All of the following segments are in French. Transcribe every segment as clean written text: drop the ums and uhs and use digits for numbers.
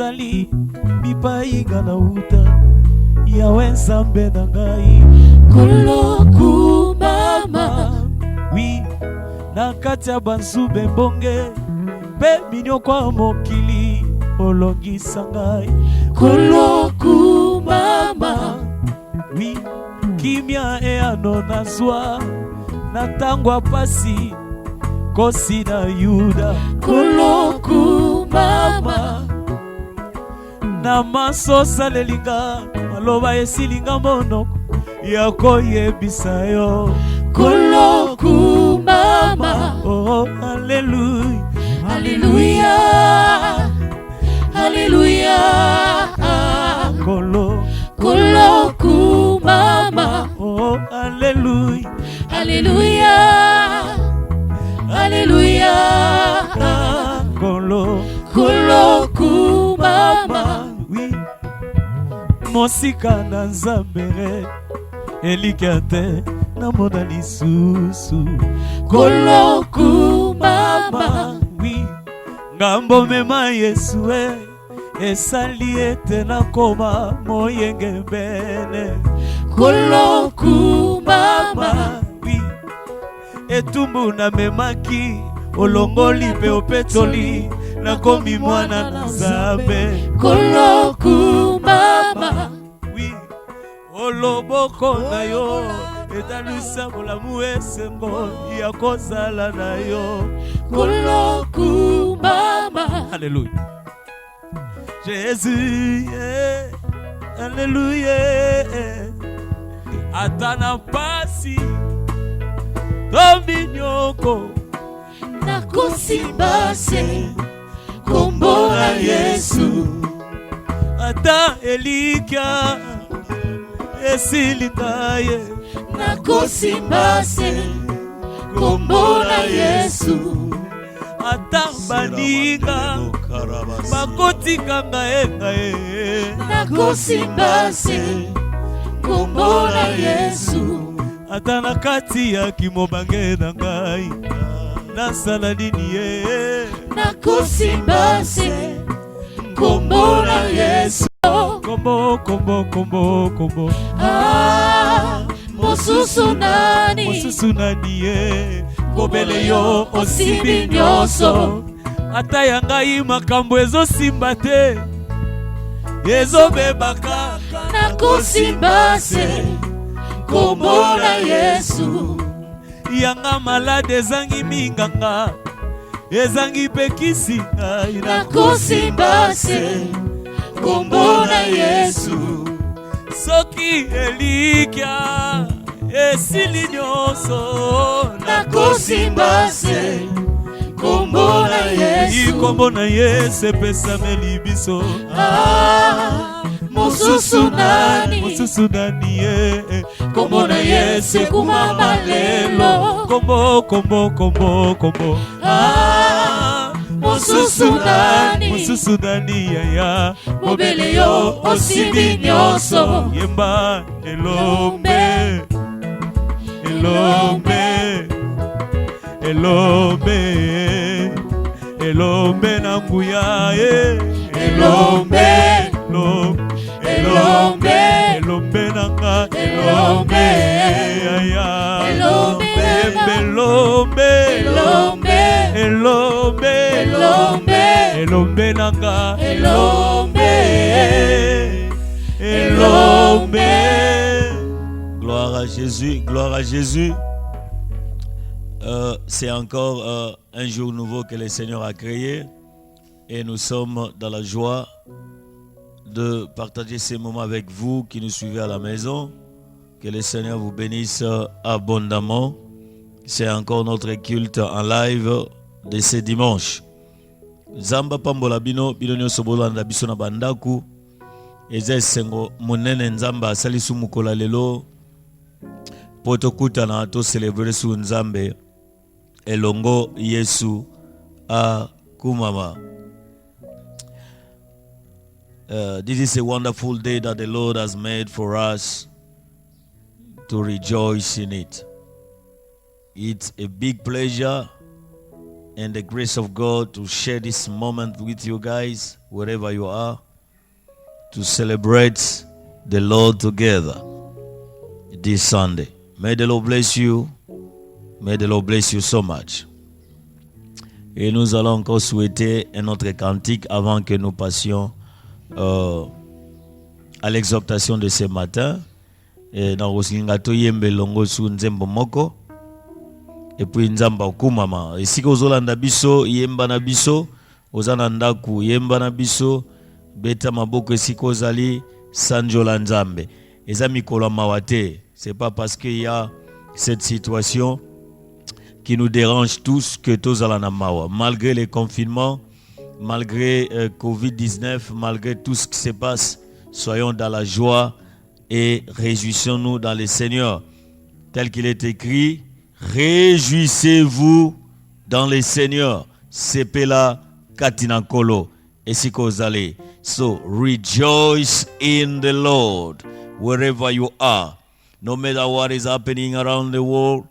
nazali bipai ngana uta Yawe Nzambe na ngai Koloku mama oui na kati ya banzube mbonge pe minyo kwa mokili olongisa ngai Koloku mama oui kimia eano nazwa na tangwa pasi kosi na Yuda Koloku mama na maso salelinga maloba esilinga monoko ya koyebisa yo Koloku mama oh hallelujah hallelujah hallelujah Koloku mama oh hallelujah hallelujah hallelujah Koloku mama oui mosika na Nzambe elikate na mona lisusu Koloku mama oui ngambo mema Yesu esali ete na koma moyenge bene Koloku mama oui etumbu na memaki olongoli pe opetoli na komi mwana na Nzambe Koloku mama oui oloboko na yo etalisa molamu esengo ya kozala na yo Koloku mama Alléluia Jésus Alléluia atana pasi Dominyoko nakosimbase kombo na Yesu ata elikia esilingaye nakosimbase kombo na Yesu ata baninga bakotikanga engaye nakosimbase kombo na Yesu ata na kati ya kimobange na ngai nasala nini ye nakosimbase kombo na Yesu kombo mosusu nani ye kobele yo osimbi nyonso ata ya ngai makambo ezosimba te ezobebaka nakosimbase kombo na Yesu yanga malade ezangi minganga ezangi pekisi ngai nakosimbase kombo na Yesu soki elikia esili nyonso nakosimbase kombo na Yesu kombo na Yesu epesameli biso mosusu nani ye kombo na Yesu ekumama lelo kombo mosusu nani yaya mobele yo osimbi nyonso yemba elombe na nguya elombe nanga elombe nanga Gloire à Jésus, gloire à Jésus. C'est encore un jour nouveau que le Seigneur a créé et nous sommes dans la joie de partager ces moments avec vous qui nous suivez à la maison. Que le Seigneur vous bénisse abondamment. C'est encore notre culte en live de ce dimanche. Zamba pambola bino nyonso bolanda biso na bandaku eza esengo monene Nzambe asali su mukola lelo po tokutana to célébrer su Nzambe elongo Yesu akumama. This is a wonderful day that the Lord has made for us to rejoice in it. It's a big pleasure and the grace of God to share this moment with you guys, wherever you are, to celebrate the Lord together this Sunday. May the Lord bless you. May the Lord bless you so much. Et nous allons encore souhaiter un autre cantique avant que nous passions à l'exhortation de ce matin. Et dans Rosingato Yembe Longo Su Nzembo Moko. Et puis Nzamba Okumama. Et si Kozolanda Biso, Yemba na Biso, Ozanandaku, Yemba na Biso, Beta Maboko Sikozali, Sanjola Nzambe. Et ça Mikolo Mawate. C'est pas parce qu'il y a cette situation qui nous dérange tous que tous à la Namawa. Malgré les confinements, malgré Covid-19, malgré tout ce qui se passe, soyons dans la joie et réjouissons-nous dans le Seigneur. Tel qu'il est écrit, réjouissez-vous dans le Seigneur. Sepela Katinankolo Esikozale. So rejoice in the Lord wherever you are. No matter what is happening around the world,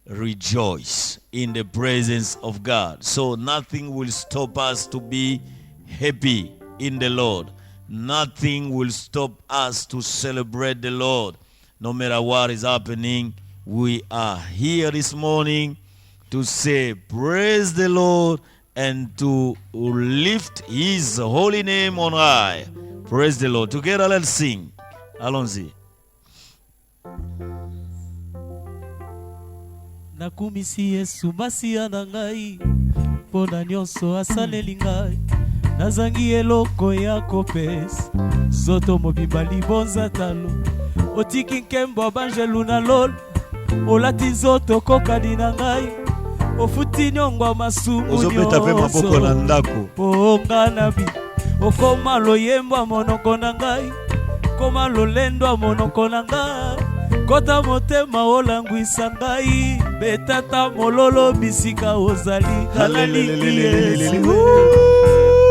rejoice in the presence of God. So nothing will stop us to be happy in the Lord. Nothing will stop us to celebrate the Lord. No matter what is happening, we are here this morning to say praise the Lord and to lift His holy name on high. Praise the Lord. Together let's sing. Allons-y. Nakumisi Yesu masiya na ngai pona nyonso asaleli ngai nazangi eloko ya kopesa zoto mobimba libonza talo otiki nkembo banjelu na lol olati zoto kokani na ngai ofuti nyongwa masumu ozobeta pe maboko na ndako ponga nabi okoma loyembo monoko na ngai koma lolendo monoko na ngai kota motema olangwisa ngai betata mololo bisika ozali kalali Yesu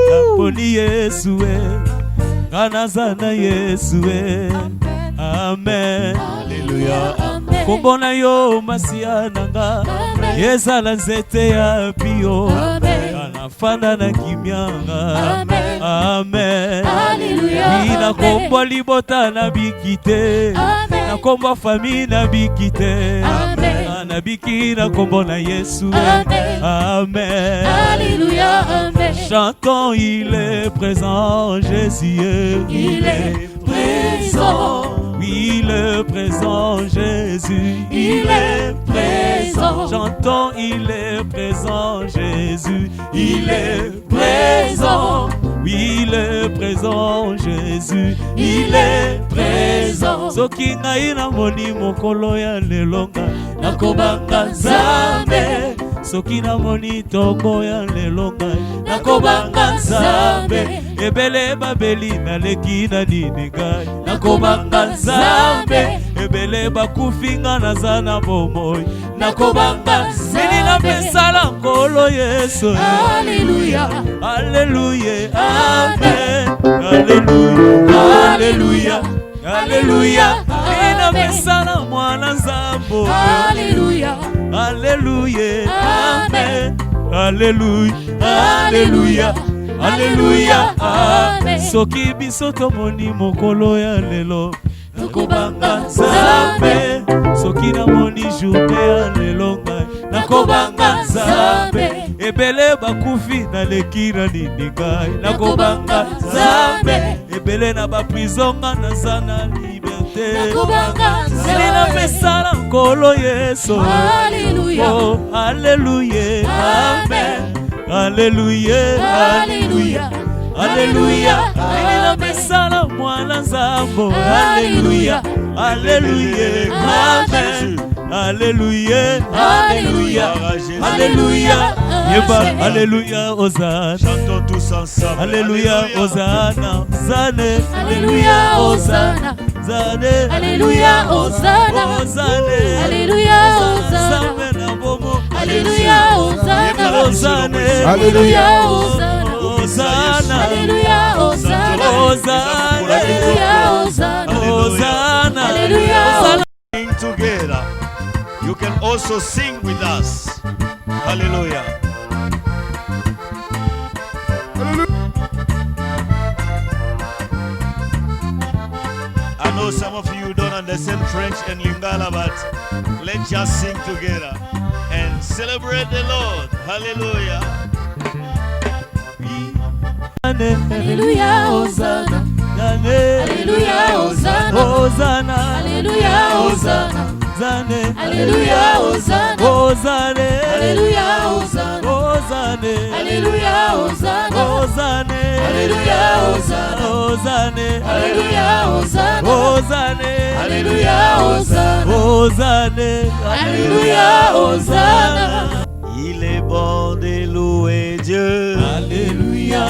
kaponi Yesu kanazana Yesu amen Alléluia kombona yo masiya nanga ezala nzete ya pio kanafanda na kimyanga amen ina kombo libota na bikite na kombo famille na bikite na biki na kombo na Yesu amen Alléluia amen. Chantons il est présent Jésus Il est présent. Oui, il est présent, Jésus. Il est présent. Chantons, il est présent, Jésus. Il est présent. Oui, il est présent, Jésus. Il est présent. Soki ngai na moni mokolo ya lelonga nakobanga Nzambe. Soki na moni toko ya lelonga nakobanga Nzambe. Ebele babeli na leki na nini ngai nakobanga Nzambe. Ebele bakufinga na zana bomoi nakobanga Sini na pesala nkolo Yesu. Alléluia. Alléluia. Amen. Alléluia. Alléluia. Alléluia. Sini na pesala mwana Nzambo. Alléluia. Alléluia. Amen. Alléluia. Alléluia. Alléluia. Amen. Soki biso tomoni mokolo ya lelo nakobanga Nzambe. Soki na moni journée ya lelo ngai nakobanga Nzambe. Ebele bakufi na leki na nini ngai nakobanga Nzambe. Ebele na baprison nga naza na liberté nakobanga Sili na pesala nkolo Yesu. Alléluia. Oh, Alléluia. Amen. Alléluia. Alléluia. Alléluia. Sili na pesala mwana Nzambo. Alléluia. Alléluia. Amen. Alléluia. Alléluia. Alléluia. Yeba. Alléluia. Hosanna. Chantons tous ensemble. Alléluia. Hosanna. Zane. Alléluia. Hosanna. Zane. Alléluia. Hosanna. Hosanna. Alléluia. Hosanna. Zame na bomo. Alléluia. Hosanna. Hosanna. Alléluia. Hosanna. Hosanna. Alléluia. Hosanna. Hosanna. Alléluia. Hosanna. Hosanna. Alléluia. Hosanna. Sing together. You can also sing with us. Hallelujah. know some of you don't understand French and Lingala, but let's just sing together and celebrate the Lord. Hallelujah. Alléluia, Hosanna. Alléluia, Hosanna. Hosanna. Alléluia, Hosanna. Zane. Alléluia, Hosanna. Hosanna. Alléluia, Hosanna. Hosanna. Alléluia, Hosanna. Hosanna. Alléluia, Hosanna. Hosanna. Alléluia, Hosanna. Hosanna. Alléluia, Hosanna. Hosanna. Alléluia, Hosanna. Il est bon de louer Dieu. Alléluia.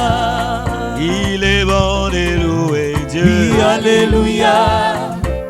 Il est bon de louer Dieu. Oui, alléluia.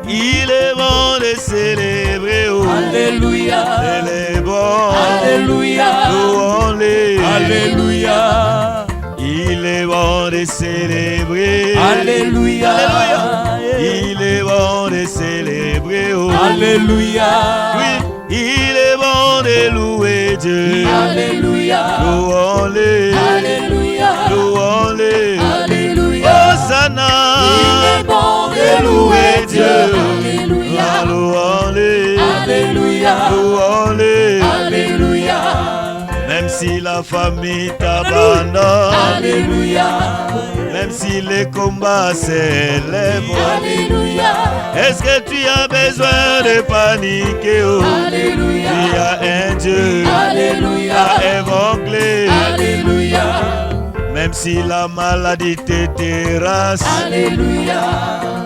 Il est bon de célébrer. Oh. Alléluia. Il est bon. Alléluia. Louons-les. Alléluia. Il est bon de célébrer. Alléluia. Alléluia. Il est bon de célébrer. Oh. Alléluia. Oui, il est bon de louer Dieu. Alléluia. Louons-les. Alléluia. Louons-les. Alléluia. Hosanna. Il est bon de louer Dieu. Alléluia. Louons-les. Alléluia. Louons-les. Alléluia. Même si la famille t'abandonne. Alléluia. Même si les combats s'élèvent. Alléluia. Est-ce que tu as besoin de paniquer? Oh. Alléluia. Il y a un Dieu Alléluia. à évoquer. Alléluia. Même si la maladie te terrasse. Alléluia.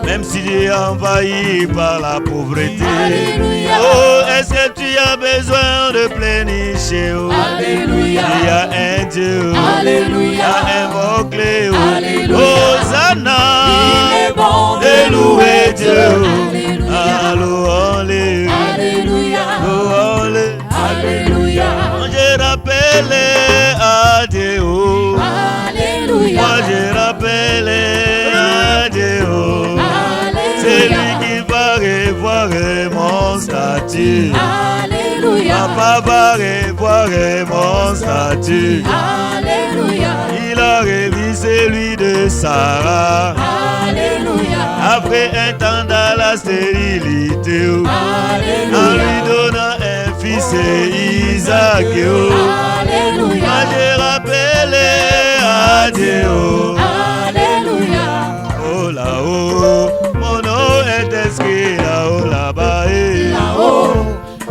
Même si tu es envahi par la pauvreté. Alléluia. Oh, est-ce que tu as besoin de plénicher? Oh. Alléluia. Il y a un Dieu Alléluia. à invoquer. Oh. Alléluia. Hosanna. Il est bon de louer Dieu. Alléluia. Louons-les. Alléluia. Louons-les. Alléluia. Je rappelle à Dieu. Alléluia. Moi je rappelle à Dieu. C'est lui qui va revoir mon statut. Alléluia. Papa va revoir mon statut. Alléluia. Il a revu celui de Sarah. Alléluia. Après un temps dans la stérilité. Alléluia. En lui donnant un fils Isaac. Alléluia. Moi je rappelle à Dieu. Alléluia. Oh là-haut, mon nom est inscrit là-haut, là-bas. Là-haut,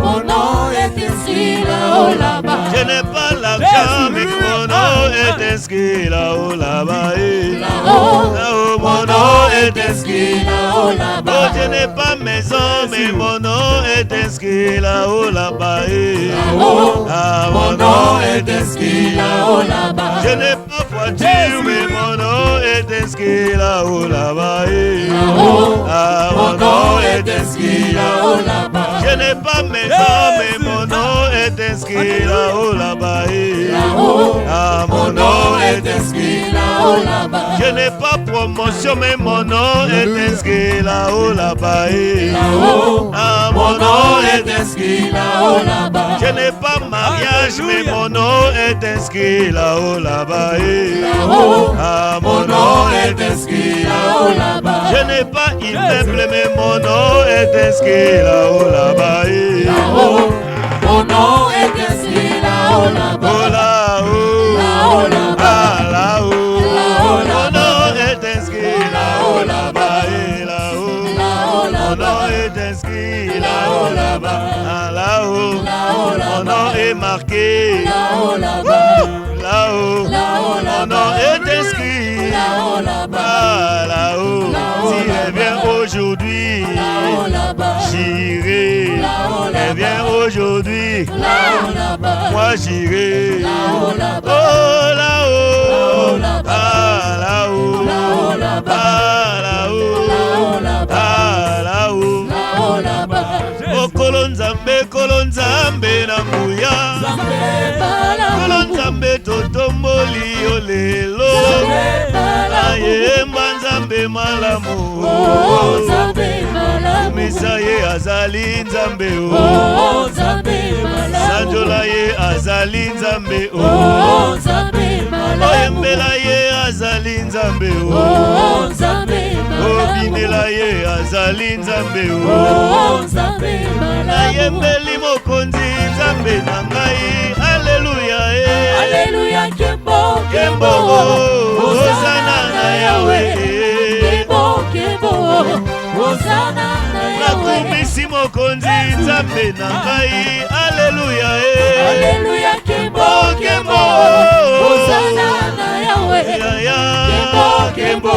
mon nom est inscrit là-haut, là-bas. Je n'ai pas l'argent, mais mon nom est inscrit là-haut, là-bas. Là-haut, Là-haut, mon nom est inscrit là-haut, Oh, là-bas. je n'ai pas maison, mais mon nom est inscrit là-haut, là-bas. Là-haut, Ah, mon nom est inscrit là-haut, là-bas. Je n'ai pas voiture, mais mon nom est inscrit là-haut, là-bas. Là-haut, Ah, mon nom est inscrit là-haut, là-bas. Je n'ai pas maison, mais mon nom est inscrit là-haut, là-bas. Là-haut, Ah, mon nom est inscrit là-haut, là-bas. Je n'ai pas promotion, mais mon nom est inscrit là-haut, là-bas. Là-haut, Ah, mon nom est inscrit là-haut, là-bas. Je n'ai pas mariage, mais mon nom est inscrit là-haut, là-bas. Là-haut, Ah, mon nom est inscrit là-haut, là-bas. Je n'ai pas immeuble, mais mon nom est inscrit là-haut, là-bas. Là-haut, mon nom est inscrit là-haut, là-bas. Oh, là-haut, Là-haut, là-bas. ah, là-haut, Là-haut, mon là-bas. nom est inscrit là-haut, là-bas. Là-haut, Là-haut, mon là-bas. nom est inscrit Là-haut, là-bas. Ah, là-haut, Là-haut, mon là-bas. nom est marqué. Là-haut, là-bas. Là-haut, Là-haut, mon là-bas. nom est inscrit. Là-haut, là-bas. Ah, là-haut, Là-haut, si là-bas. reviens aujourd'hui, Là-haut, là-bas. j'irai. Là-haut, là-bas. Reviens aujourd'hui, Là-haut, là-bas. moi j'irai. Là-haut, là-bas. Oh, là-haut, Là-haut, là-bas. ah, là-haut, Là-haut, là-bas. ah, là-haut, Là-haut, là-bas. ah, là-haut. Là-haut, là-bas. Oh, Kolo Nzambe na nguya. Kolo Nzambe totomboli yo lelo. Ayemba Nzambe malamu. Kumisa ye azali Nzambe o. Sanjola ye azali Nzambe o. Oyembela ye azali Nzambe. Nzambe Oh Nzambe malamu Obinela ye azali Nzambe Oh Nzambe malamu Nayembeli mokonzi Nzambe na ngai Alleluia Alleluia Kembo Kembo Hosana na Yahweh Kembo Kembo Hosana na Yahweh Nakumisi mokonzi Nzambe na ngai Alleluia Alleluia Kembo Kembo Hosana na Yahweh Kembo Kembo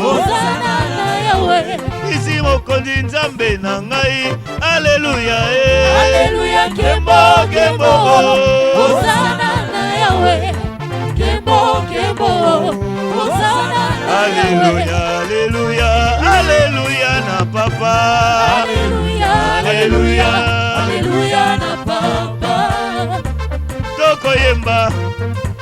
Hosana na Yahweh Isi mokonzi Nzambe na ngai Alleluia Alleluia Kembo Kembo Hosana na Yahweh Kembo Kembo Hosana na Alleluia Alleluia Alleluia na papa Alleluia Alleluia Alleluia na papa Tokoyemba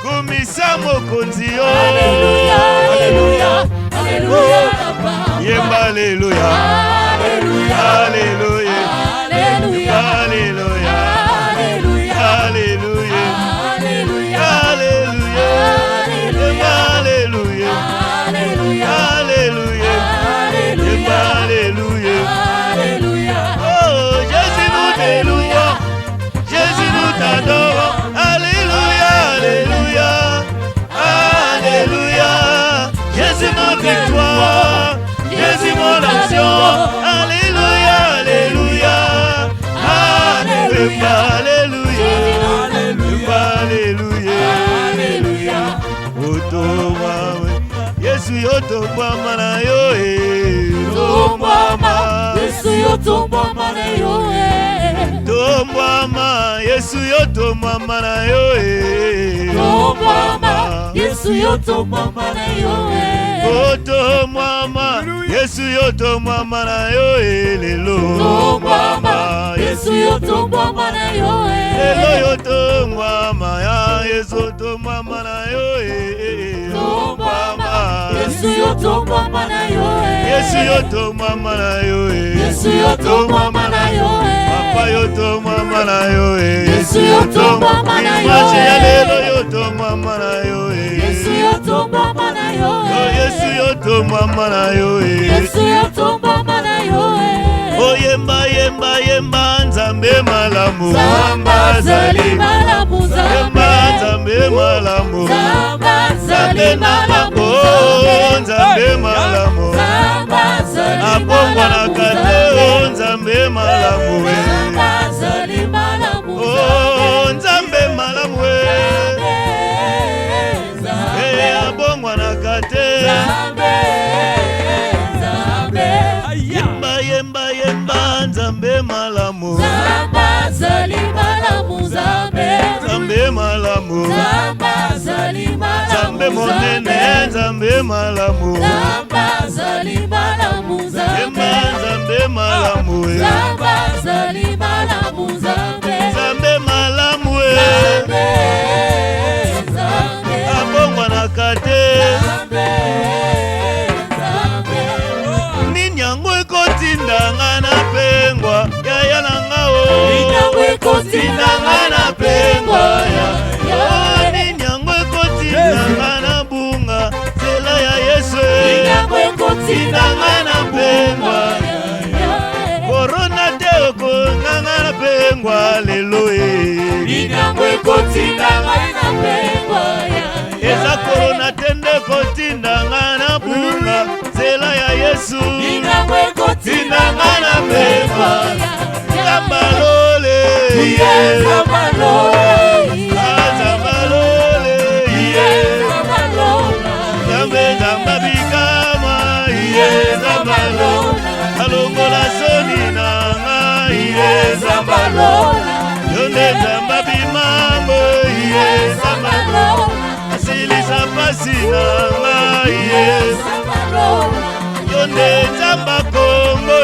kumisa mokonzi yo Alleluia Alleluia Alleluia na papa Yemba Alleluia Alleluia Alleluia Alleluia Alleluia Alleluia Alleluia Alleluia Alleluia Alleluia Alleluia Alleluia Alleluia Alleluia Oh Jésus nous t'élevons Jésus nous t'adorons Alléluia Alléluia Alléluia Jésus mon victoire Jésus mon action Alléluia Alléluia Alléluia Alléluia Alléluia Otomwa Yesu yotomwa na yo Tombama Yesu yotombama na yo Tombama Yesu yotomwa na yo Tombama Yesu yotombama na yo Otomwama Yesu yotomwama na yo lelo Tombama Yesu yotombama na yo lelo yotomwama ya Yesu yotomwama na yo Tombama Yesu yotombama na yo Yesu yotomwama na yo Yesu yotombama na yo Papa yotomwama na yo Yesu yotombama na yo Image ya lelo yotomwama na yo Yesu yotombama na yo Yesu yotomwama na yo Yesu yotombama na yo Oyemba yemba yemba Nzambe malamu Zamba zali malamu Yemba Nzambe malamu Zamba zali malamu Nzambe malamu Zamba zali Apongwa na kate Nzambe malamu Zamba zali malamu Nzambe malamu Apongwa na kate Yemba yemba yemba Nzambe malamu Zamba zali malamu Nzambe malamu Zamba zali malamu Nzambe monene Nzambe malamu Zamba zali malamu Yemba Nzambe malamu Zamba zali malamu Nzambe malamu Abongwa na kate Ninyango ekotindanga na pengwa Yaya nanga o Ninyango ekotindanga na pengwa Ninyango ekotindanga na bunga Zela ya Yesu Ninyango ekotindanga na pengwa Corona te okonganga na pengwa lelo Ninyango ekotindanga na pengwa Eza corona tende kotindanga na bunga Zela ya Yesu Ninyango ekotindanga na pengwa Zambalole Zambalole Zambalole Zambe zamba bikama Zambalole Alongola soni nanga Zambalole Yonde zamba bimambo Zambalole Asilisa pasi nanga Zambalole Yonde zamba kombo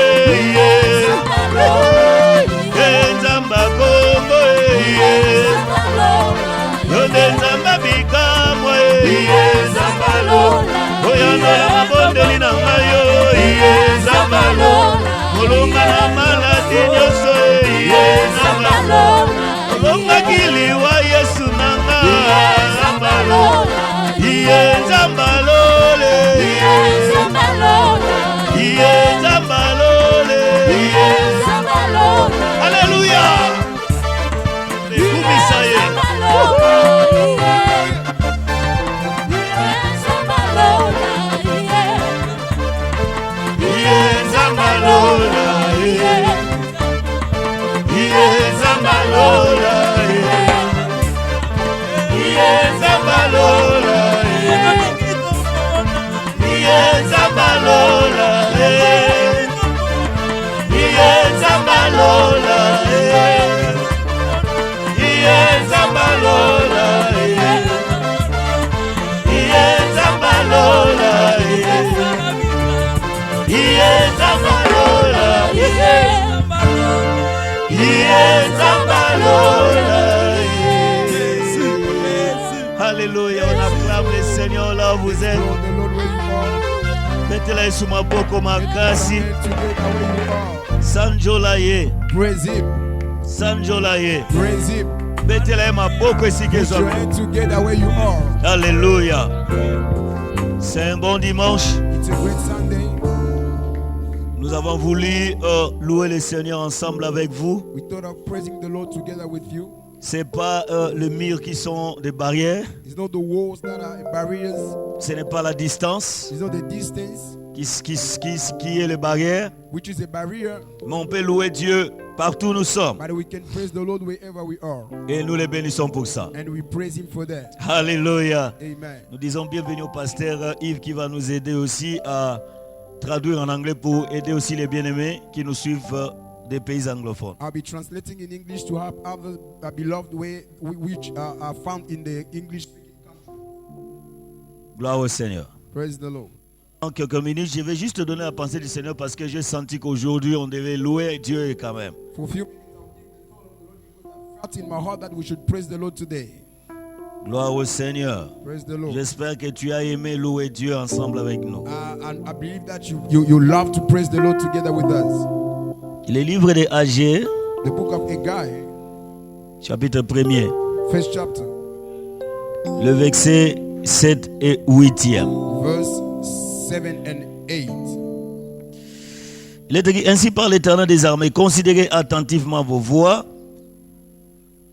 Nzamba kombo Yonde nzamba bikamwa Oyanola mabondeli na ngayo Molonga na maladi nyonso Molonga kiliwa Yesu nanga Nzambalo Lola, Nzamba Lola, Nzamba Lola, Nzamba Lola, Nzamba Lola, Nzamba Lola, Alléluia, on acclame le Seigneur là où vous êtes. Mettez-la sous ma boko makasi. Sanjolaye. Praise him. Sanjolaye. Praise him. Mettez-la ma boko ici que Put your hands together where you are. Alléluia. C'est un bon dimanche. It's a great Sunday. Nous avons voulu louer le Seigneur ensemble avec vous. We thought of praising the Lord together with you. C'est pas les murs qui sont des barrières. It's not the walls that are barriers. Ce n'est pas la distance It's not the distance, qui est les barrières. which is a barrier. Mais on peut louer Dieu partout où nous sommes. But we can praise the Lord wherever we are. Et nous les bénissons pour ça. And we praise him for that. Alléluia. Amen. Nous disons bienvenue au pasteur Yves qui va nous aider aussi à traduire en anglais pour aider aussi les bien-aimés qui nous suivent des pays anglophones. I'll be translating in English to help other beloved which are found in the English speaking country. Gloire au Seigneur. Praise the Lord. En quelques minutes, je vais juste te donner la pensée du Seigneur parce que j'ai senti qu'aujourd'hui on devait louer Dieu quand même. For a few minutes, I'll give the thought of the Lord because I felt in my heart that we should praise the Lord today. Gloire au Seigneur. Praise the Lord. J'espère que tu as aimé louer Dieu ensemble avec nous. And I believe that you love to praise the Lord together with us. Le livre de Agé, The book of Haggai, chapitre 1er, first chapter, le verset 7 et 8e. verse 7 and 8. Il est écrit, ainsi par l'Éternel des armées, considérez attentivement vos voies,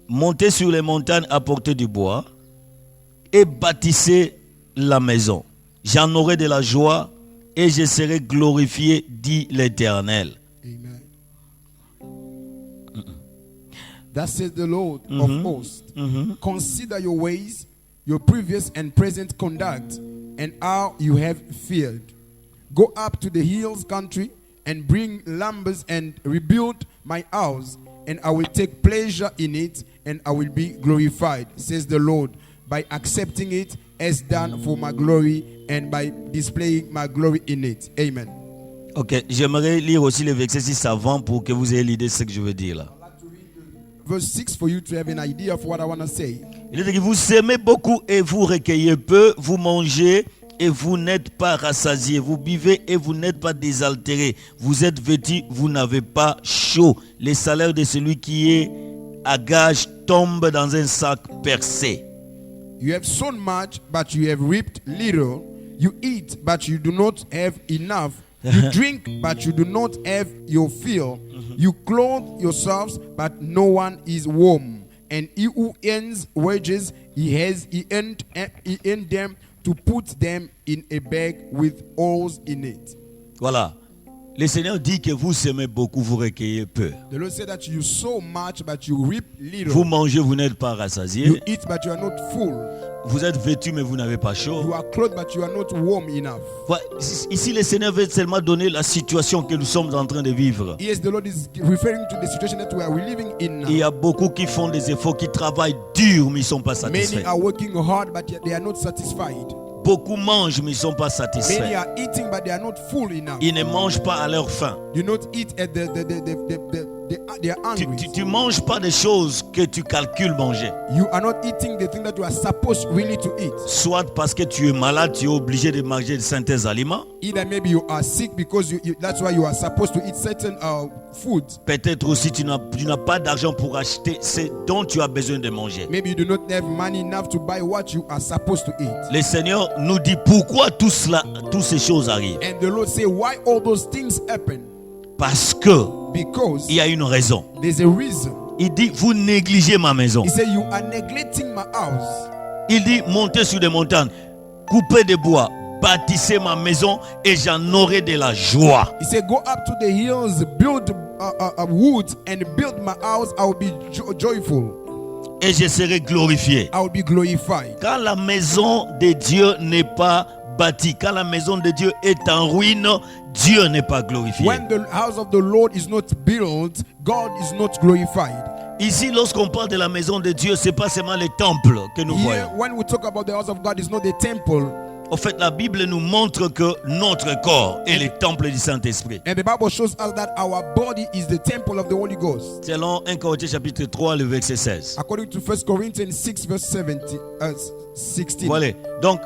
montez sur les montagnes, apportez du bois et bâtissez la maison. J'en aurai de la joie et je serai glorifié, dit l'Éternel. Amen. That says the Lord of hosts. Consider your ways, your previous and present conduct, and how you have feared. Go up to the hills country and bring lumbers and rebuild my house, and I will take pleasure in it, and I will be glorified, says the Lord, by accepting it as done for my glory and by displaying my glory in it. Amen. Ok, j'aimerais lire aussi le verset 6 avant pour que vous ayez l'idée de ce que je veux dire là. Verse 6 for you to have an idea of what I want to say. Il est écrit, vous semez beaucoup et vous recueillez peu, vous mangez et vous n'êtes pas rassasiés, vous buvez et vous n'êtes pas désaltérés, vous êtes vêtus, vous n'avez pas chaud. Le salaire de celui qui est à gage tombe dans un sac percé. You have sown much, but you have reaped little. You eat, but you do not have enough. You drink, but you do not have your fill. You clothe yourselves, but no one is warm. And he who earns wages, he earned them to put them in a bag with holes in it. Voilà. Le Seigneur dit que vous semez beaucoup, vous recueillez peu. The Lord said that you sow much, but you reap little. Vous mangez, vous n'êtes pas rassasiés. You eat, but you are not full. Vous êtes vêtus, mais vous n'avez pas chaud. You are clothed, but you are not warm enough. Voilà. Ici, le Seigneur veut seulement donner la situation que nous sommes en train de vivre. Yes, the Lord is referring to the situation that we are living in now. Il y a beaucoup qui font des efforts, qui travaillent dur, mais ils ne sont pas satisfaits. Many are working hard, but yet they are not satisfied. Beaucoup mangent, mais ils ne sont pas Many satisfaits. are eating, but they are not full enough. Ils ne mangent pas à leur faim. You not eat at they are hungry. Tu manges pas des choses que tu calcules manger. You are not eating the thing that you are supposed really to eat. Soit parce que tu es malade, tu es obligé de manger de certains aliments. Either maybe you are sick because that's why you are supposed to eat certain foods. Peut-être aussi tu n'as pas d'argent pour acheter ce dont tu as besoin de manger. Maybe you do not have money enough to buy what you are supposed to eat. Le Seigneur nous dit pourquoi toutes ces choses arrivent. And the Lord say why all those things happen. Parce que Because il y a une raison. there's a reason. Il dit vous négligez ma maison. He said you are neglecting my house. Il dit montez sur des montagnes, coupez des bois, bâtissez ma maison et j'en aurai de la joie. He said go up to the hills, build wood and build my house, I will be joyful. Et je serai glorifié. I will be glorified. Quand la maison de Dieu n'est pas bâtie, quand la maison de Dieu est en ruine, Dieu n'est pas glorifié. When the house of the Lord is not built, God is not glorified. Ici, lorsqu'on parle de la maison de Dieu, c'est pas seulement les temples que nous Here, voyons. when we talk about the house of God, it's not the temple. En fait, la Bible nous montre que notre corps est le temple du Saint-Esprit. And the Bible shows us that our body is the temple of the Holy Ghost. Selon 1 Corinthiens chapitre 3, le verset 16. According to 1 Corinthians 6, verse 16. Voilà. Donc,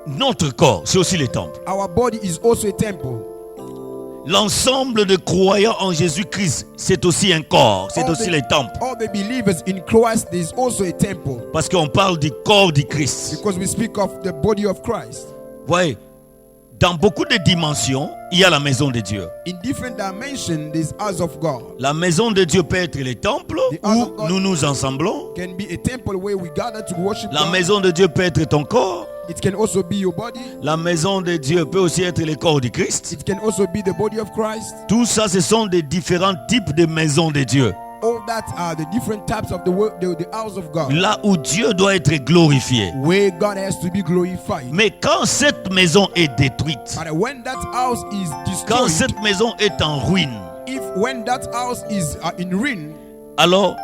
notre corps, c'est aussi le temple. Our body is also a temple. L'ensemble de croyants en Jésus-Christ, c'est aussi un corps, c'est aussi le temple. All the believers in Christ is also a temple. Parce qu'on parle du corps du Christ. Because we speak of the body of Christ. Voyez, dans beaucoup de dimensions, il y a la maison de Dieu. In different dimensions, there's house of God. La maison de Dieu peut être le temple où nous nous ensemblons. Can be a temple where we gather to worship La God. maison de Dieu peut être ton corps. It can also be your body. La maison de Dieu peut aussi être le corps du Christ. It can also be the body of Christ. Tout ça, ce sont des différents types de maisons de Dieu. All that are the different types of the house of God. Là où Dieu doit être glorifié. Where God has to be glorified. Mais quand cette maison est détruite, But when that house is quand destroyed, cette maison est en ruine, when that house is in ruin, alors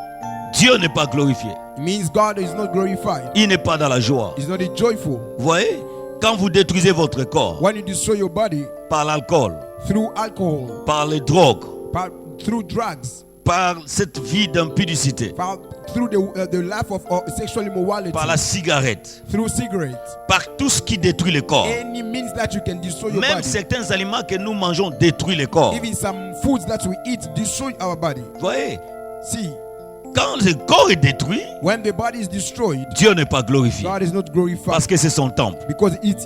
Dieu n'est pas glorifié. it means God is not glorified. Il n'est pas dans la joie. He's not joyful. Vous voyez, quand vous détruisez votre corps When you destroy your body par l'alcool, through alcohol, par les drogues, through drugs, par cette vie d'impudicité, through the life of sexual immorality, par la cigarette, through cigarettes, par tout ce qui détruit le corps. any means that you can destroy your Même body. certains aliments que nous mangeons détruisent le corps. Even some foods that we eat destroy our body. Vous voyez, See, quand le corps est détruit, when the body is destroyed, Dieu n'est pas glorifié. God is not glorified Parce que c'est son temple. because it's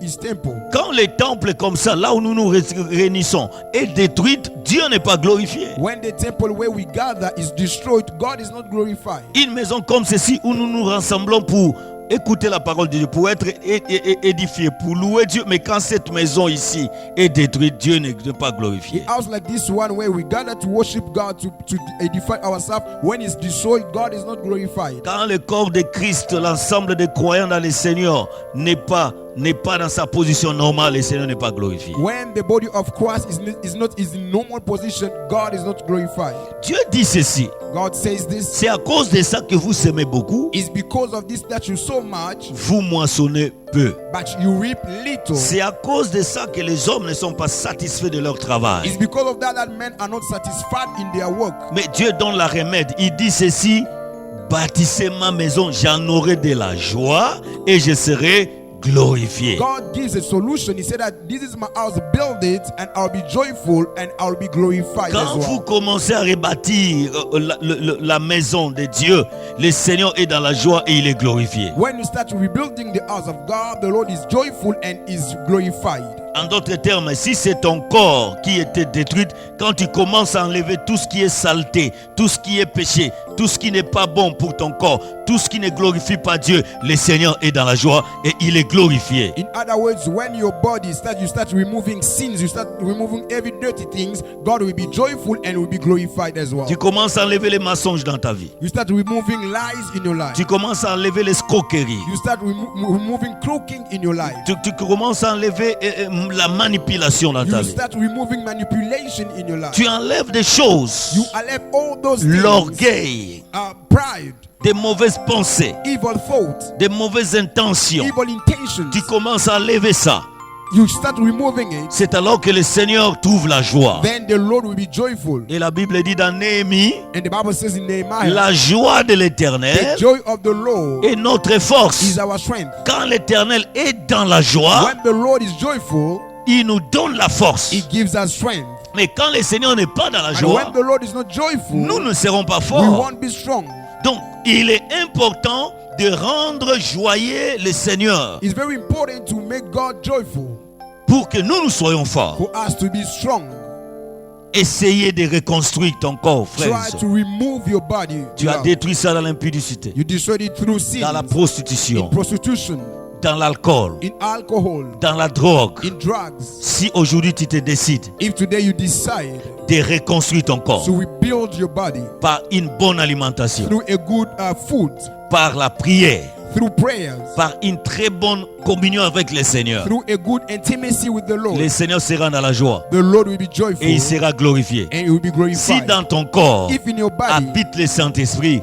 his temple. Quand les temples comme ça, là où nous nous réunissons, est détruit, Dieu n'est pas glorifié. When the temple where we gather is destroyed, God is not glorified. Une maison comme ceci où nous nous rassemblons pour écouter la parole de Dieu, pour être édifié, pour louer Dieu. Mais quand cette maison ici est détruite, Dieu n'est pas glorifié. A house like this one where we gather to worship God, to edify ourselves, when it's destroyed, God is not glorified. Quand le corps de Christ, l'ensemble des croyants dans le Seigneur n'est pas dans sa position normale, le Seigneur n'est pas glorifié. When the body of Christ is in normal position, God is not glorified. Dieu dit ceci. God says this. C'est à cause de ça que vous s'aimez beaucoup, It's because of this that you so much, vous moissonnez peu. but you reap little. C'est à cause de ça que les hommes ne sont pas satisfaits de leur travail. It's because of that men are not satisfied in their work. Mais Dieu donne la remède. Il dit ceci: bâtissez ma maison, j'en aurai de la joie et je serai glorifié. God gives a solution. He said that this is my house, build it, and I'll be joyful and I'll be glorified Quand as vous well. commencez à rebâtir la maison de Dieu, le Seigneur est dans la joie et il est glorifié. When you start rebuilding the house of God, the Lord is joyful and is glorified. En d'autres termes, si c'est ton corps qui était détruit, quand tu commences à enlever tout ce qui est saleté, tout ce qui est péché, tout ce qui n'est pas bon pour ton corps, tout ce qui ne glorifie pas Dieu, le Seigneur est dans la joie et il est glorifié. In other words, when your body you start removing sins, you start removing every dirty things, God will be joyful and will be glorified as well. Tu commences à enlever les mensonges dans ta vie. You start removing lies in your life. Tu commences à enlever les escroqueries. You start removing croaking in your life. Tu commences à enlever la manipulation dans ta You vie. start removing manipulation in your life. Tu enlèves des choses, You left all those things, l'orgueil, pride, des mauvaises pensées, evil thoughts, des mauvaises intentions. evil intentions. Tu commences à enlever ça. You start removing it. C'est alors que le Seigneur trouve la joie. Then the Lord will be joyful. Et la Bible dit dans Néhémie, And the Bible says in Nehemiah, la joie de the l'Éternel joy of the Lord est notre force. is our strength. Quand l'Éternel est dans la joie, When the Lord is joyful, il nous donne la force. He gives us strength. Mais quand le Seigneur n'est pas dans la And joie, when the Lord is not joyful, nous ne serons pas we forts. won't be strong. Donc, il est important de rendre joyeux le Seigneur It's very important to make God joyful, pour que nous soyons forts. for us to be strong. Essayez de reconstruire ton corps, frère. Try to remove your body. Tu as détruit ça dans l'impudicité, You destroyed it through sin, dans la in prostitution, prostitution, dans l'alcool, in alcohol, dans la drogue. in drugs. Si aujourd'hui tu te décides If today you decide de reconstruire ton corps to rebuild your body par une bonne alimentation, through a good food, par la prière, through prayers, par une très bonne communion avec le Seigneur. through a good intimacy with the Lord. Le Seigneur sera dans la joie The Lord will be joyful et il sera glorifié. and he will be Si glorified. dans ton corps If in your body habite le Saint-Esprit,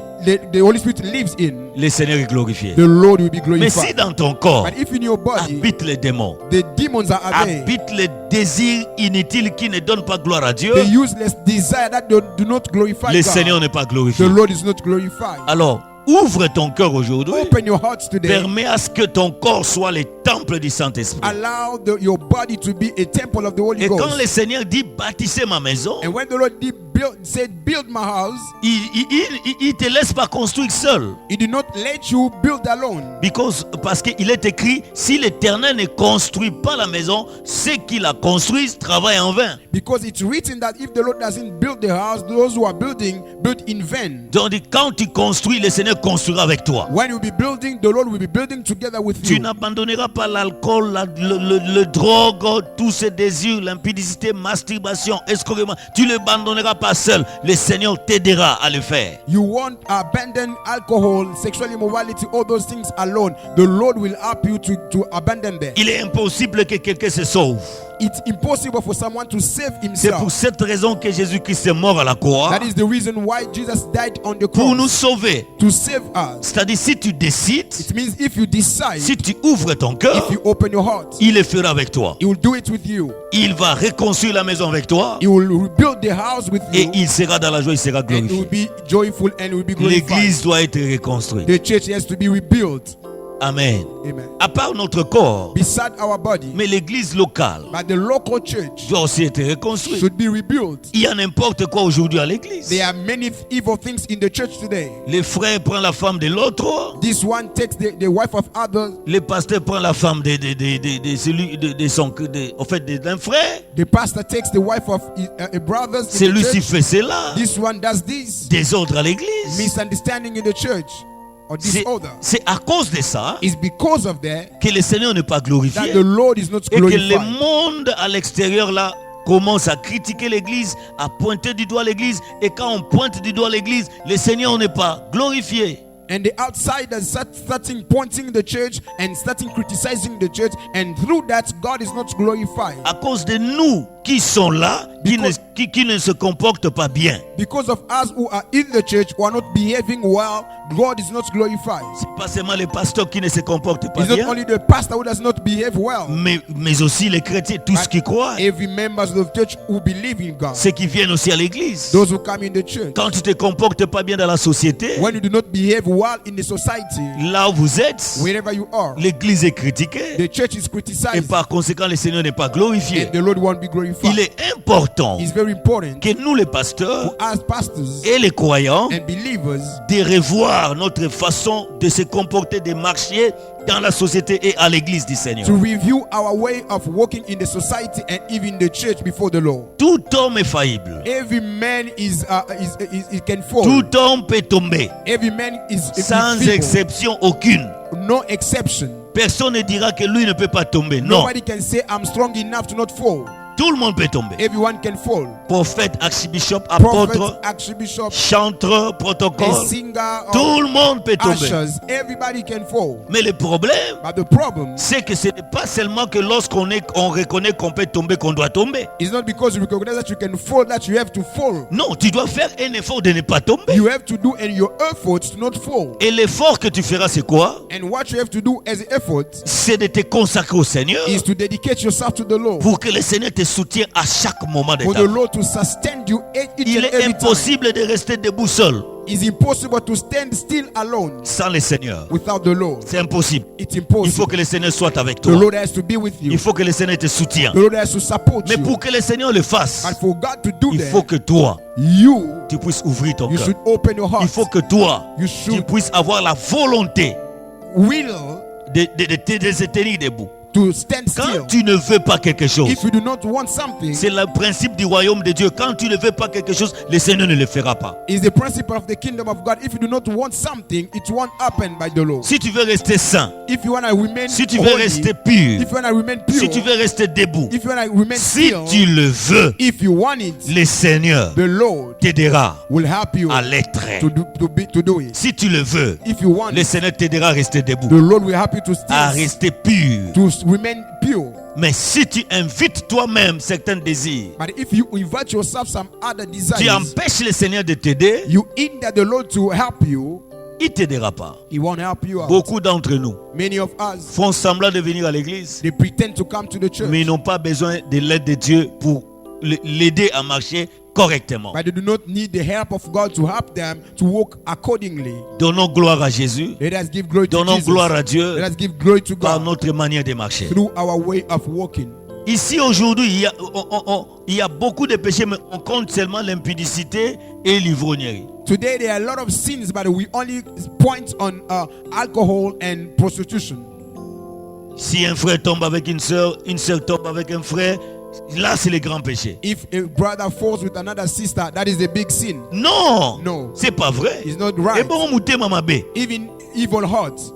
the Holy Spirit lives in, le Seigneur est glorifié. the Lord will be Mais si glorified. dans ton corps But if in your body habite les démons, the demons are there, habite les désirs inutiles qui ne donnent pas gloire à Dieu, the useless desire that do not glorify le God, Seigneur n'est pas the glorifié. Lord is not glorified. Alors, ouvre ton cœur aujourd'hui. Open your hearts today. Permets à ce que ton corps soit le temple du Saint-Esprit. Allow your body to be a temple of the Holy Et quand Ghost. le Seigneur dit bâtissez ma maison, And when the Lord said, build my house, il te laisse pas construire seul. he did not let you build alone. Parce qu'il est écrit, si l'Éternel ne construit pas la maison, ceux qui la construisent travaillent en vain. Because it's written that if the Lord doesn't build the house, those who are building build in vain. Donc quand tu construis, le Seigneur construira avec toi. When you be building, the Lord will be building together with Tu you. n'abandonneras pas l'alcool, le drogue, tous ces désirs, l'impudicité, masturbation, escroquement. Tu ne l'abandonneras pas seul. Le Seigneur t'aidera à le faire. You won't abandon alcohol, sexual immorality, all those things alone. The Lord will help you to abandon them. Il est impossible que quelqu'un se sauve. It's impossible for someone to save C'est pour himself. cette raison que Jésus-Christ est mort à la croix. That is the reason why Jesus died on the Pour nous cross, sauver. to save us. C'est-à-dire, si tu décides, It means if you decide, si tu ouvres ton cœur, if you open your heart, il le fera avec toi. he will do it with you. Il va reconstruire la maison avec toi. He will rebuild the house with Et you. il sera dans la joie, il sera And it will glorifié. be joyful and it will be glorified. L'église doit être reconstruite. The church has to be rebuilt. Amen. Amen. À part notre corps, Beside our body, mais l'église locale but the local church doit aussi être reconstruite. should be rebuilt. Il y a n'importe quoi aujourd'hui à l'église. There are many evil things in the church today. Les frères prennent la femme de l'autre. This one takes the wife of others. Le pasteur prend la femme de d'un frère. The pastor takes the wife of a brother. Celui-ci fait cela. This one does this. Désordre à l'église. Misunderstanding in the church or disorder. C'est à cause de ça It's because of that que le Seigneur n'est pas glorifié. that the Lord is not Et que le glorified. monde à l'extérieur là commence à critiquer l'église, à pointer du doigt l'église. Et quand on pointe du doigt l'église, le Seigneur n'est pas glorifié. And the outsiders starting pointing the church and starting criticizing the church, and through that God is not glorified. À cause de nous qui sont là, qui ne se comportent pas bien. Because of us who are in the church who are not behaving well, God is not glorified. C'est pas seulement les pasteurs qui ne se comportent pas It's not bien, only the pastor who does not behave well, mais aussi les chrétiens, tous ceux qui croient, every members of the church who believe in God, ceux qui viennent aussi à l'église. those who come in the church. Quand tu te comportes pas bien dans la société, When you do not behave well in the society, là où vous êtes, wherever you are, l'église est critiquée. the church is Et criticized, par conséquent, le Seigneur n'est pas glorifié. and the Lord won't be Il glorified. est important It's very important que nous, les pasteurs as pastors et les croyants, and believers de revoir notre façon de se comporter, de marcher dans la société et à l'église du Seigneur. to review our way of walking in the society and even the church before the Lord. Tout homme est faillible. Every man he can fall. Tout homme peut tomber. Every man is Sans feeble. exception aucune. No exception. Personne ne dira que lui ne peut pas tomber. Non. Nobody can say I'm strong enough to not fall. Tout le monde peut tomber. Everyone can fall. Prophète, archbishop, Prophet, apôtre, archbishop, chanteur, a protocole. singer, Tout le monde peut tomber. ushers. Everybody can fall. Mais le problème, But the problem c'est que ce n'est pas seulement que lorsqu'on on reconnaît qu'on peut tomber, qu'on doit tomber. is not because you recognize that you can fall that you have to fall. Non, tu dois faire un effort de ne pas tomber. You have to do in your efforts to not fall. Et l'effort que tu feras, c'est quoi? And what you have to do as an effort C'est de te consacrer au Seigneur is to dedicate yourself to the Lord. pour que le Seigneur te soutienne à chaque moment de For ta the vie. Lord to sustain you each Il and est every time. impossible de rester debout seul It's impossible to stand still alone sans le Seigneur. without the Lord. C'est impossible. It's Il faut impossible. que le Seigneur soit avec The toi. Lord has to be with you. Il faut que le Seigneur te soutienne. The Lord has to support Mais you. pour que le Seigneur le fasse, But for God to do il faut that, que toi, you tu puisses ouvrir ton cœur. should open your Il heart. faut que toi, You tu should puisses avoir la volonté will de te tenir debout. to stand Quand still. tu ne veux pas quelque chose, If you do not want something, c'est le principe du royaume de Dieu. Quand tu ne veux pas quelque chose, le Seigneur ne le fera pas. it's the principle of the kingdom of God. If you do not want something, it won't happen by the Lord. Si tu veux rester saint, If you want to remain si tu veux holy, rester pur, if you want to remain pure, si tu veux rester debout, if you want to remain si still, tu le veux, if you want it, le Seigneur the Lord t'aidera will help you à l'être. to do it. Si tu le veux, If you want le it, Seigneur t'aidera à rester debout, the Lord will help you to à still rester pur. to remain pure. Mais si tu invites toi-même certains désirs, But if you invite yourself some other tu desires, empêches le Seigneur de t'aider, you hinder the Lord to help you, il ne t'aidera pas. He won't help you out. Beaucoup d'entre nous Many of us, font semblant de venir à l'église, they pretend to come to the church, mais ils n'ont pas besoin de l'aide de Dieu pour l'aider à marcher correctement. but they do not need the help of God to help them to walk accordingly. Donnons gloire à Jésus, Let us give glory to donnons Jesus. gloire à Dieu Let us give glory to par God notre manière de marcher. through our way of walking. Ici aujourd'hui, il y a beaucoup de péchés, mais on compte seulement l'impudicité et l'ivrognerie. Today there are a lot of sins, but we only point on alcohol and prostitution. Si un frère tombe avec une sœur tombe avec un frère, là c'est le grand péché. If a brother falls with another sister, that is a big sin. Non, No. c'est pas vrai. It's not Et right. bon mouté mamabe, Even evil hearts,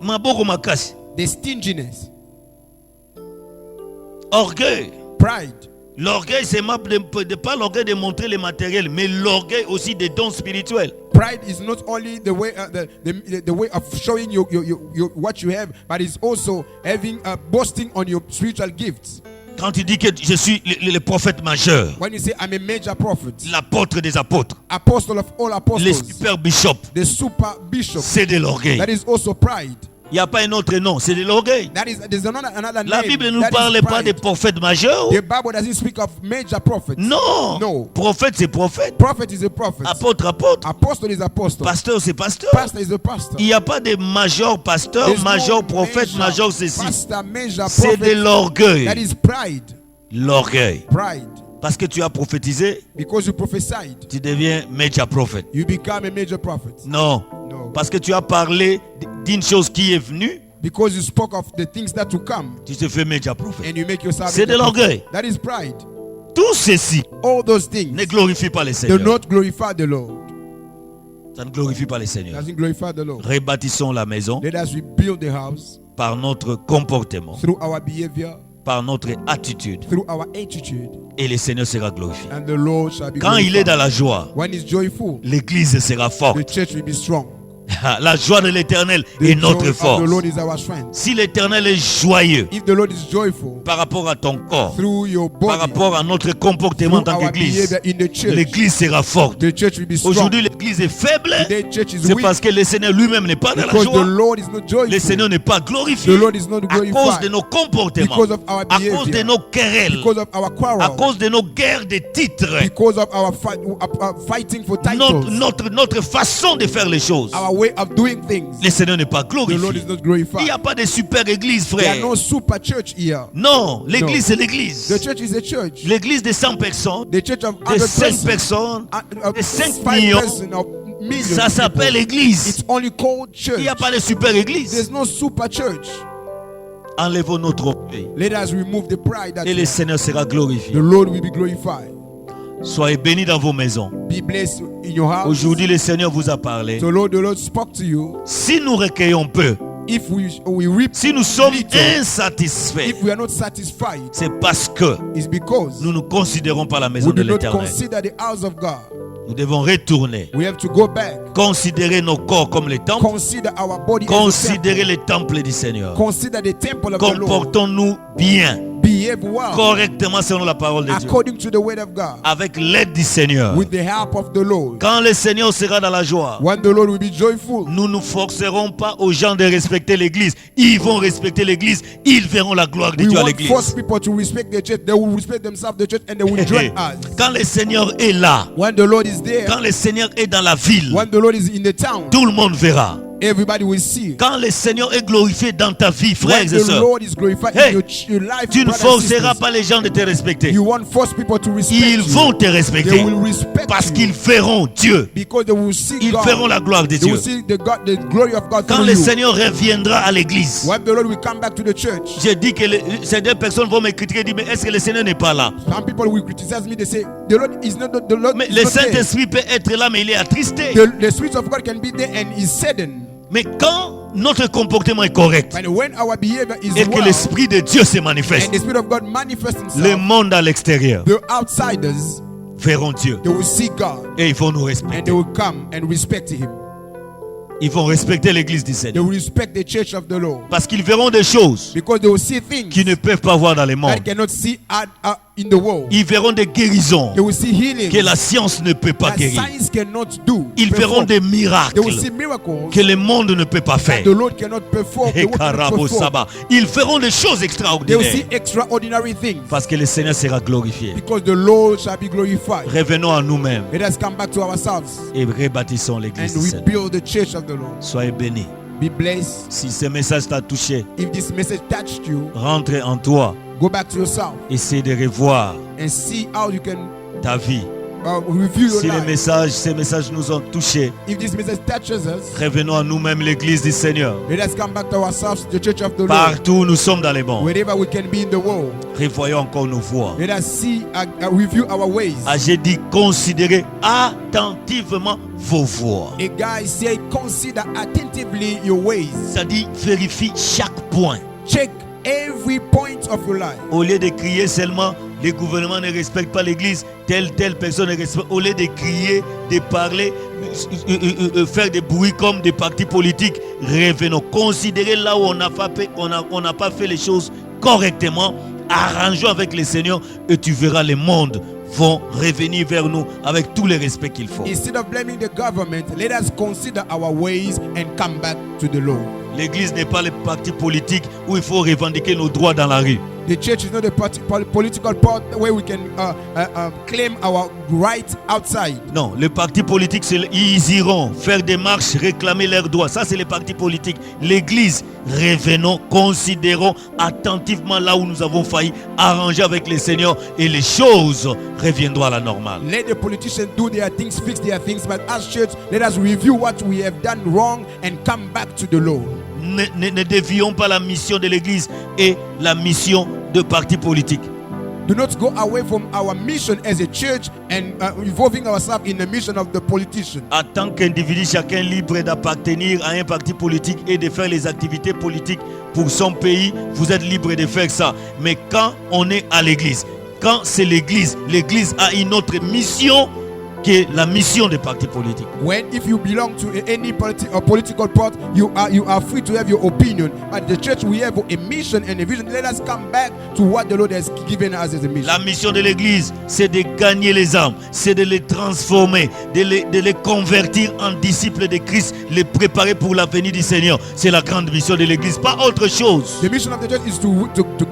maboko makasi, the stinginess, orgueil. pride. L'orgueil, c'est pas l'orgueil de montrer le matériel, mais l'orgueil aussi des dons spirituels. Pride is not only the way the way of showing you what you have, but it's also having boasting on your spiritual gifts. Quand tu dis que je suis le prophète majeur, When you say I'm a major prophet, l'apôtre des apôtres, apostle of all le apostles, super bishop, the super bishop, c'est de l'orgueil. that is also pride. Il n'y a pas un autre nom, c'est de l'orgueil. There's another La name. Bible ne nous that is parle pas de pride. prophète majeur. The Bible doesn't speak of major prophets. Non. No. Prophète, c'est prophète. Prophet is a prophet. Apôtre, apôtre. Apostle is apostle. Pasteur, c'est pasteur. Pastor is a pastor. Il n'y a pas de major pasteur, There's major no prophète, major major ceci. pastor, major C'est de prophet. That l'orgueil. is pride. L'orgueil. Pride. Parce que tu as prophétisé, Because you prophesied, tu deviens major prophète. you become a major prophet. Non. No. Parce que tu as parlé d'une chose qui est venue, Because you spoke of the things that to come, tu te fais major prophète. and you make yourself C'est a de l'orgueil. prophet. That is pride. Tout ceci All those things ne glorifie pas le do Seigneur. not glorify the Lord. Ça ne glorifie pas le Seigneur. Doesn't glorify the Lord. Rebâtissons la maison Let us rebuild the house par notre comportement, through our behavior, par notre attitude, through our attitude, et le Seigneur sera glorifié. and the Lord shall be Quand il est glorified. dans la joie, When he's joyful, l'église sera forte. the church will be strong. La joie de l'éternel The est notre joy of force. the Lord is our strength. Si l'éternel est joyeux If the Lord is joyful par rapport à ton corps, through your par body, rapport à notre comportement through en tant our qu'église, behavior in the church, l'église sera forte. the church will be strong. Aujourd'hui, l'église est faible. Today, church is C'est weak parce que le Seigneur lui-même n'est pas dans la because the joie. Lord is not Le joyful. Seigneur n'est pas glorifié The Lord is not à cause de glorified nos comportements, because of our à cause de behavior, nos querelles, because of our à quarrel, cause de nos guerres de titres, because of our fighting for titles, notre façon de faire les choses. our way of doing things. Le Seigneur n'est pas The Lord glorifié. is not Il n'y glorified. a pas de super église, There are frère. no super church here. Non, l'église No. c'est l'église. The church is a church. L'église de 100 personnes, The church of de 100 5 persons, personnes, de 5 5 millions, persons of millions. ça of s'appelle people. église. It's only called church. Il n'y a pas de super église. There's no super church. Enlevons notre orgueil Let us remove the pride that et le Seigneur sera the glorifié. Lord will be glorified. Soyez bénis dans vos maisons. Be blessed in your house. Aujourd'hui, le Seigneur vous a parlé. The Lord spoke to you. Si nous recueillons peu, If we reap, si nous sommes little, insatisfaits, if we are not satisfied, c'est parce que it's because nous ne considérons pas la maison we de do not l'Éternel. consider the house of God. Nous devons retourner, We have to go back. considérer nos corps comme les temples, Consider our body as a considérer temple. les temples du Seigneur. Consider the temple of the Lord. Comportons-nous bien, Behave well correctement selon la parole de Dieu, according to the word of God. avec l'aide du Seigneur. With the help of the Lord. Quand le Seigneur sera dans la joie, When the Lord will be joyful. nous ne forcerons pas aux gens de respecter l'église. Ils vont respecter l'église, ils verront la gloire de We Dieu à won't l'église. force people to respect the church. They will respect themselves, the church, and they will join us. Quand le Seigneur est là, When the Lord is there, quand le Seigneur est dans la ville, when the Lord is in the town, tout le monde verra. Everybody will see. Quand le Seigneur est glorifié dans ta vie, frères When et the sœurs, Lord is glorified Hey, in your life, tu ne brothers and forceras sisters, pas les gens de te respecter. you won't force people to respect Ils you. vont te They respecter will respect parce you qu'ils verront Dieu. because they will see Ils God. verront la gloire de They Dieu. will see the glory of God Quand through le you. Seigneur reviendra à l'église, When the Lord will come back to the church, j'ai dit que certaines personnes vont me critiquer et dire, mais est-ce que le Seigneur n'est pas là? some people will criticize me. They say the Lord is not the Lord. Mais is le not there. Saint-Esprit peut être là, mais il est attristé. The Spirit of God can be there and is saddened. Mais quand notre comportement est correct But when our behavior is et que well, l'Esprit de Dieu se and manifeste, the Spirit of God manifests le Himself, monde à l'extérieur the outsiders, verront Dieu they will see God et ils vont nous and respecter. they will come and respect Him. Ils vont respecter l'église du They Seigneur will respect the church of the Lord parce qu'ils verront des choses because they will see things qu'ils ne peuvent pas voir dans le that monde. cannot see in the world. Ils verront des guérisons They will see healing que la science ne peut pas that guérir. science cannot do. Ils verront perform. des They miracles will see miracles que le monde ne peut pas that faire. the Lord cannot perform. The Et world cannot Karabo perform. Saba. Ils feront des choses They will extraordinaires see extraordinary things parce que le Seigneur sera glorifié. because the Lord shall be glorified. Revenons à nous-mêmes Let us come back to ourselves et rebâtissons l'église and du Seigneur. rebuild the church of the Lord. Soyez bénis. Be blessed. Si ce message t'a touché, If this message touched you, rentre en toi. go back to yourself Essaie de revoir and see how you can ta vie. review your Si life. ces messages nous ont touchés, If this message touches us, revenons à nous-mêmes, l'église du Seigneur. let us come back to ourselves, the church of the Lord. Partout où nous sommes dans les mondes, Wherever we can be in the world, revoyons encore nos voies. let us see, review our ways. J'ai dit, considérez attentivement vos voies. A guy say, consider attentively your ways. C'est-à-dire, vérifie chaque point. Check every point of your life. Au lieu de crier seulement, les gouvernements ne respectent pas l'église, telle personne ne respecte. Au lieu de crier, de parler, faire des bruits comme des partis politiques, revenons. Considérez là où on n'a pas fait les choses correctement. Arrangeons avec le Seigneur et tu verras le monde vont revenir vers nous avec tout le respect qu'il faut. Instead of blaming the government, let us consider our ways and come back to the Lord. L'église n'est pas le parti politique où il faut revendiquer nos droits dans la rue. The church is not a political part where we can claim our rights outside. Non, les partis politiques, ils iront faire des marches, réclamer leurs droits. Ça, c'est les partis politiques. L'église, revenons, considérons attentivement là où nous avons failli, arranger avec le Seigneur et les choses reviendront à la normale. Let the politicians do their things, fix their things, but as church, let us review what we have done wrong and come back to the Lord. Ne dévions pas la mission de l'église et la mission de partis politiques. Do not go away from our mission as a church and involving ourselves in the mission of the politician. En tant qu'individu, chacun est libre d'appartenir à un parti politique et de faire les activités politiques pour son pays. Vous êtes libre de faire ça. Mais quand on est à l'église, quand c'est l'église a une autre mission que la mission des partis politiques. If you belong to any political part, you are free to have your opinion. But the church, we have a mission and a vision. Let us come back to what the Lord has given us as a mission. La mission de l'église, c'est de gagner les âmes, c'est de les transformer, de les convertir en disciples de Christ, les préparer pour la venue du Seigneur. C'est la grande mission de l'église, pas autre chose. The mission of the church is to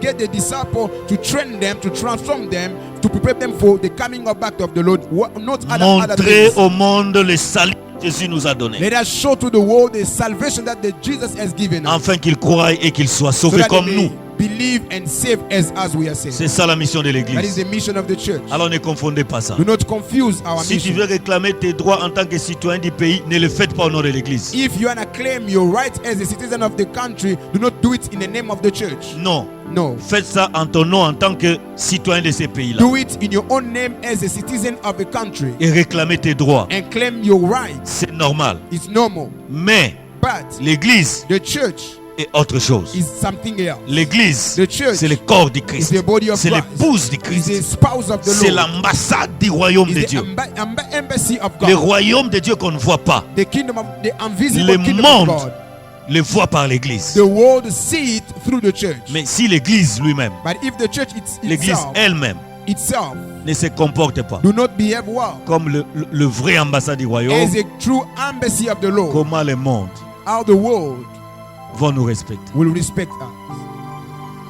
get the disciple, to train them, to transform them, to prepare them for the coming back of the Lord. Not other Montrer things. au monde le salut que Jésus nous a donné, Let us show to the world the salvation that Jesus has given us, afin qu'ils croient et qu'ils soient so sauvés that comme they nous. may believe and save as we are saved. C'est ça la mission de That is l'église. the mission of the church. Alors ne confondez pas ça. Do not confuse our Si tu mission. veux réclamer tes droits en tant que citoyen du pays, ne le faites pas au nom de l'église. If you want to claim your rights as a citizen of the country, do not do it in the name of the church. Non, No. faites ça en ton nom en tant que citoyen de ces pays-là. Do it in your own name as a citizen of the country Et réclamer tes droits. and claim your rights. C'est normal. It's normal. Mais But l'église the church est autre chose. is something else. L'église, The church c'est le corps du is Christ. the body of C'est Christ. l'épouse du Is the Christ. spouse of the C'est Lord. l'ambassade du royaume de Is Dieu. the embassy of Le God. royaume de Dieu qu'on ne voit pas. The kingdom of the invisible Le kingdom monde of God. le voit par l'église. The world see it through the church. Mais si l'église lui-même, But if the church l'église elle-même, itself ne se comporte pas do not behave well comme le vrai ambassade du royaume, as a true embassy of the Lord, comment le monde how the world va nous respecter? will respect us.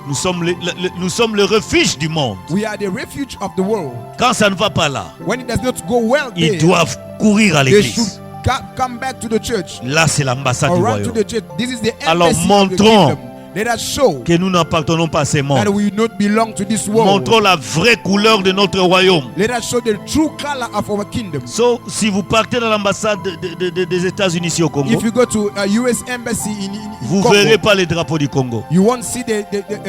Nous sommes le refuge du monde. We are the refuge of the world. Quand ça ne va pas là, When it does not go well ils there, doivent courir à they should l'église. come back to the church là c'est l'ambassade or du run to royaume. the church, this is the Alors, embassy of the montrons kingdom. Let us show Que nous n'appartenons pas à ces that mondes. we not belong to this world. Montrons la vraie couleur de notre royaume. Let us show the true color of our kingdom. So, si vous partez dans l'ambassade des États-Unis ici au Congo, If you go to a US embassy in vous ne Congo, verrez pas les drapeaux du Congo. you won't see the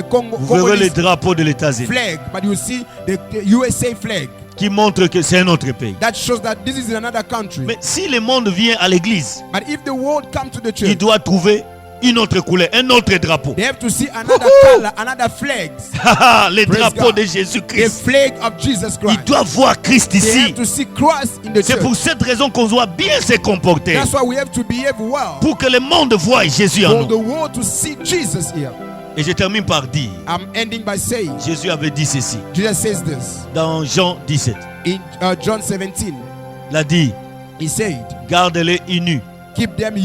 Congo, Vous verrez les Congolese drapeaux de l'États-Unis flag, but you see the USA flag. qui montrent que c'est un autre pays. That shows that this is another country. Mais si le monde vient à l'église, But if the world come to the il church, doit trouver une autre couleur, un autre drapeau. they have to see another color, another flags. Les Praise drapeaux God. de The Jésus-Christ. flag of Jesus Ils Christ. doivent voir Christ They ici. have to see Christ in the C'est pour church. cette raison qu'on doit bien se comporter. That's why we have to behave well. Pour que le monde voie Jésus en For the nous. world to see Jesus here. Et je termine par dire, I'm ending by saying, Jésus avait dit ceci Jesus says this dans Jean 17. in John 17. Il a dit, He said, garde-les unis. keep them